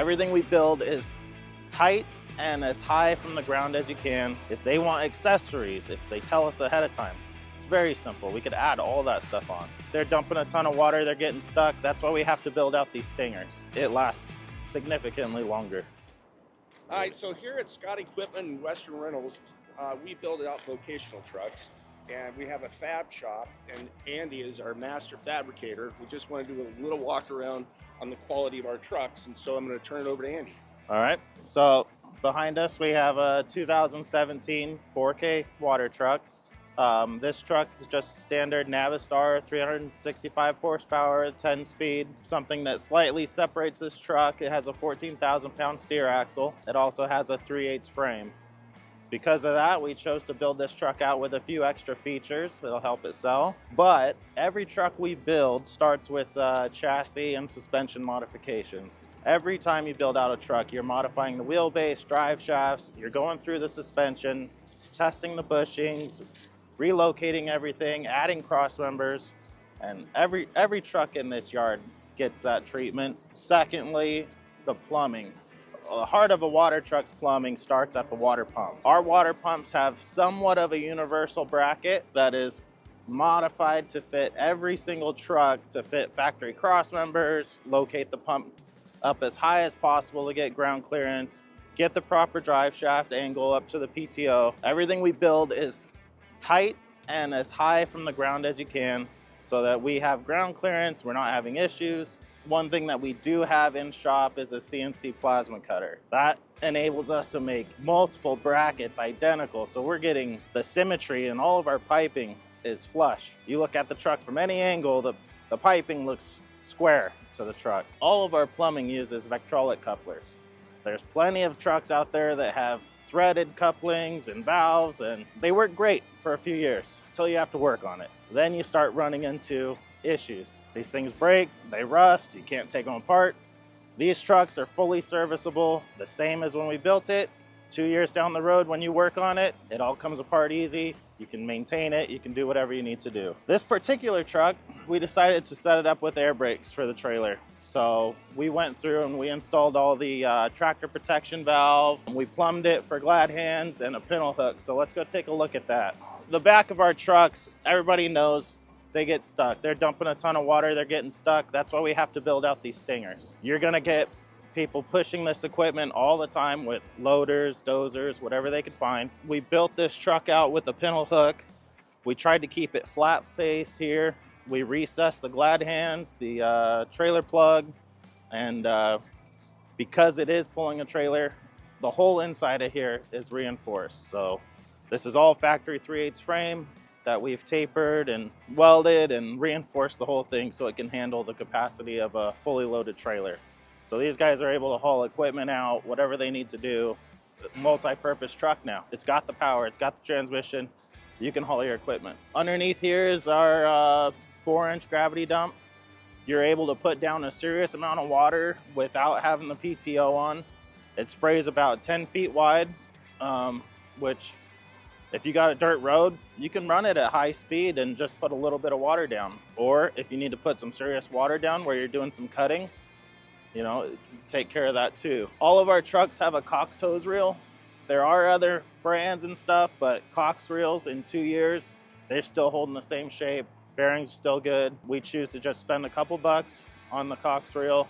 Everything we build is tight and as high from the ground as you can. If they want accessories, if they tell us ahead of time, it's very simple. We could add all that stuff on. They're dumping a ton of water, they're getting stuck. That's why we have to build out these stingers. It lasts significantly longer. All right, so here at Scott Equipment and Western Rentals, we build out vocational trucks, and we have a fab shop, and Andy is our master fabricator. We just want to do a little walk around on the quality of our trucks, and so I'm going to turn it over to Andy. All right, so behind us we have a 2017 4K water truck. This truck is just standard Navistar, 365 horsepower, 10 speed. Something that slightly separates this truck, it has a 14,000 pound steer axle. It also has a 3/8 frame. Because of that, we chose to build this truck out with a few extra features that'll help it sell. But every truck we build starts with chassis and suspension modifications. Every time you build out a truck, you're modifying the wheelbase, drive shafts, you're going through the suspension, testing the bushings, relocating everything, adding cross members, and every truck in this yard gets that treatment. Secondly, the plumbing. The heart of a water truck's plumbing starts at the water pump. Our water pumps have somewhat of a universal bracket that is modified to fit every single truck, to fit factory cross members, locate the pump up as high as possible to get ground clearance, get the proper drive shaft angle up to the PTO. Everything we build is tight and as high from the ground as you can so that we have ground clearance, we're not having issues. One thing that we do have in shop is a CNC plasma cutter. That enables us to make multiple brackets identical, so we're getting the symmetry, and all of our piping is flush. You look at the truck from any angle, the piping looks square to the truck. All of our plumbing uses Vectrolic couplers. There's plenty of trucks out there that have threaded couplings and valves, and they work great for a few years until you have to work on it. Then you start running into issues. These things break, they rust, you can't take them apart. These trucks are fully serviceable, the same as when we built it. 2 years down the road when you work on it, it all comes apart easy. You can maintain it, you can do whatever you need to do. This particular truck, we decided to set it up with air brakes for the trailer. So we went through and we installed all the tractor protection valve. We plumbed it for glad hands and a pintle hook. So let's go take a look at that. The back of our trucks, everybody knows they get stuck. They're dumping a ton of water, they're getting stuck. That's why we have to build out these stingers. You're gonna get people pushing this equipment all the time with loaders, dozers, whatever they could find. We built this truck out with a pintle hook. We tried to keep it flat faced here. We recessed the glad hands, the trailer plug, and because it is pulling a trailer, the whole inside of here is reinforced. So this is all factory 3/8 frame that we've tapered and welded and reinforced the whole thing so it can handle the capacity of a fully loaded trailer. So these guys are able to haul equipment out, whatever they need to do. Multi-purpose truck now. It's got the power, it's got the transmission. You can haul your equipment. Underneath here is our 4-inch gravity dump. You're able to put down a serious amount of water without having the PTO on. It sprays about 10 feet wide, which if you got a dirt road, you can run it at high speed and just put a little bit of water down. Or if you need to put some serious water down where you're doing some cutting, you know, take care of that too. All of our trucks have a Cox hose reel. There are other brands and stuff, but Cox reels in 2 years, they're still holding the same shape. Bearings are still good. We choose to just spend a couple bucks on the Cox reel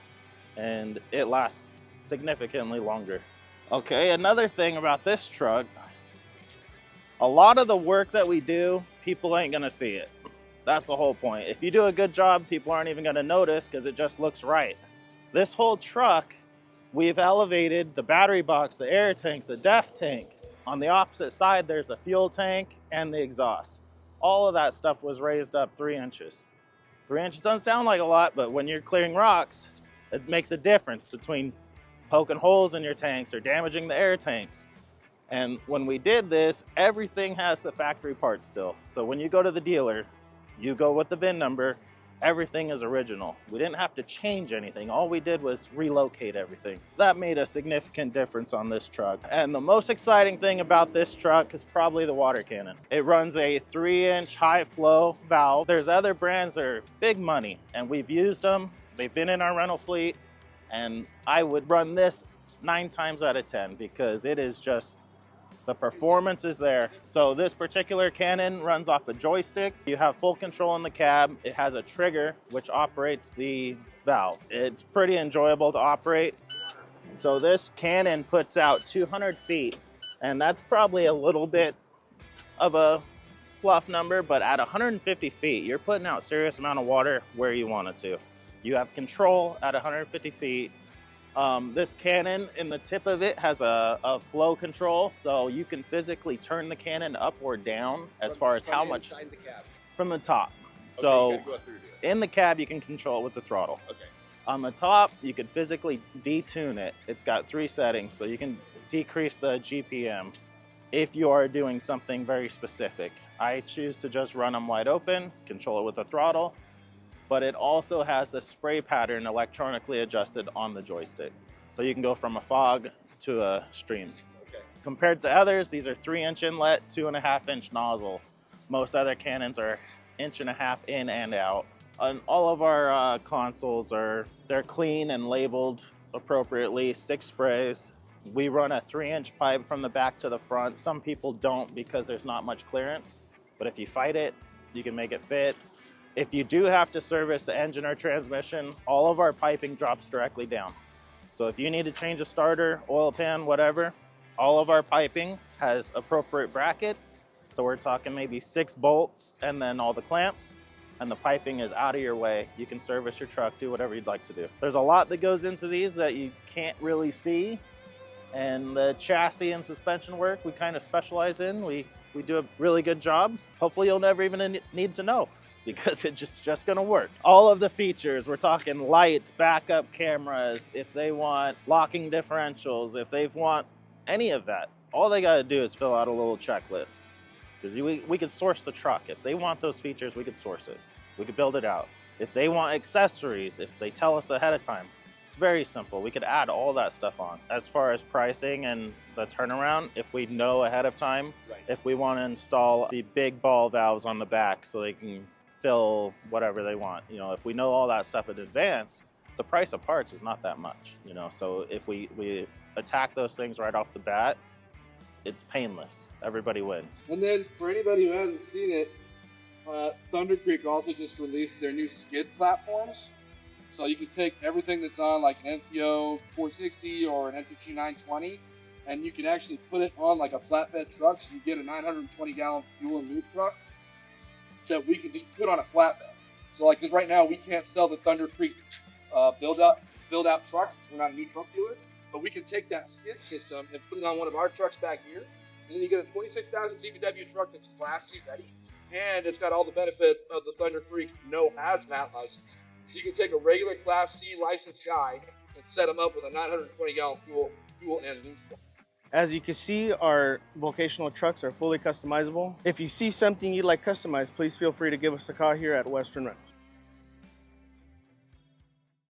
and it lasts significantly longer. Okay, another thing about this truck, a lot of the work that we do, people ain't gonna see it. That's the whole point. If you do a good job, people aren't even gonna notice because it just looks right. This whole truck, we've elevated the battery box, the air tanks, the def tank. On the opposite side, there's a fuel tank and the exhaust. All of that stuff was raised up 3 inches. 3 inches doesn't sound like a lot, but when you're clearing rocks, it makes a difference between poking holes in your tanks or damaging the air tanks. And when we did this, everything has the factory part still. So when you go to the dealer, you go with the VIN number, everything is original. We didn't have to change anything. All we did was relocate everything. That made a significant difference on this truck. And the most exciting thing about this truck is probably the water cannon. It runs a 3-inch high flow valve. There's other brands that are big money and we've used them. They've been in our rental fleet And I would run this 9 times out of 10 because it is just, the performance is there. So this particular cannon runs off a joystick. You have full control in the cab. It has a trigger which operates the valve. It's pretty enjoyable to operate. So this cannon puts out 200 feet, and that's probably a little bit of a fluff number, but at 150 feet, you're putting out a serious amount of water where you want it to. You have control at 150 feet. This cannon in the tip of it has a flow control, so you can physically turn the cannon up or down as far as how much inside the cab. from the top. Okay, So you gotta go through to it. in the cab, you can control it with the throttle. Okay. On the top, you can physically detune it. It's got 3 settings, so you can decrease the GPM if you are doing something very specific. I choose to just run them wide open, control it with the throttle, but it also has the spray pattern electronically adjusted on the joystick. So you can go from a fog to a stream. Okay. Compared to others, these are 3-inch inlet, 2.5-inch nozzles. Most other cannons are 1.5 inch in and out. And all of our consoles they're clean and labeled appropriately, 6 sprays. We run a 3-inch pipe from the back to the front. Some people don't because there's not much clearance, but if you fight it, you can make it fit. If you do have to service the engine or transmission, all of our piping drops directly down. So if you need to change a starter, oil pan, whatever, all of our piping has appropriate brackets. So we're talking maybe 6 bolts and then all the clamps, and the piping is out of your way. You can service your truck, do whatever you'd like to do. There's a lot that goes into these that you can't really see. And the chassis and suspension work we kind of specialize in. We do a really good job. Hopefully you'll never even need to know because it's just gonna work. All of the features, we're talking lights, backup cameras, if they want locking differentials, if they want any of that, all they gotta do is fill out a little checklist. Because we could source the truck. If they want those features, we could source it. We could build it out. If they want accessories, if they tell us ahead of time, it's very simple. We could add all that stuff on. As far as pricing and the turnaround, if we know ahead of time, Right. if we want to install the big ball valves on the back so they can fill whatever they want, if we know all that stuff in advance, the price of parts is not that much, So if we attack those things right off the bat, it's painless. Everybody wins. And then for anybody who hasn't seen it, Thunder Creek also just released their new skid platforms. So you can take everything that's on like an NTO 460 or an NTT 920, and you can actually put it on like a flatbed truck. So you get a 920 gallon fuel and lube truck that we can just put on a flatbed. So like, because right now we can't sell the Thunder Creek build out trucks. We're not a new truck dealer. But we can take that skid system and put it on one of our trucks back here, and then you get a 26,000 GVW truck that's Class C ready, and it's got all the benefit of the Thunder Creek no hazmat license. So you can take a regular Class C licensed guy and set him up with a 920 gallon fuel and lube truck. As you can see, our vocational trucks are fully customizable. If you see something you'd like customized, please feel free to give us a call here at Western Rentals.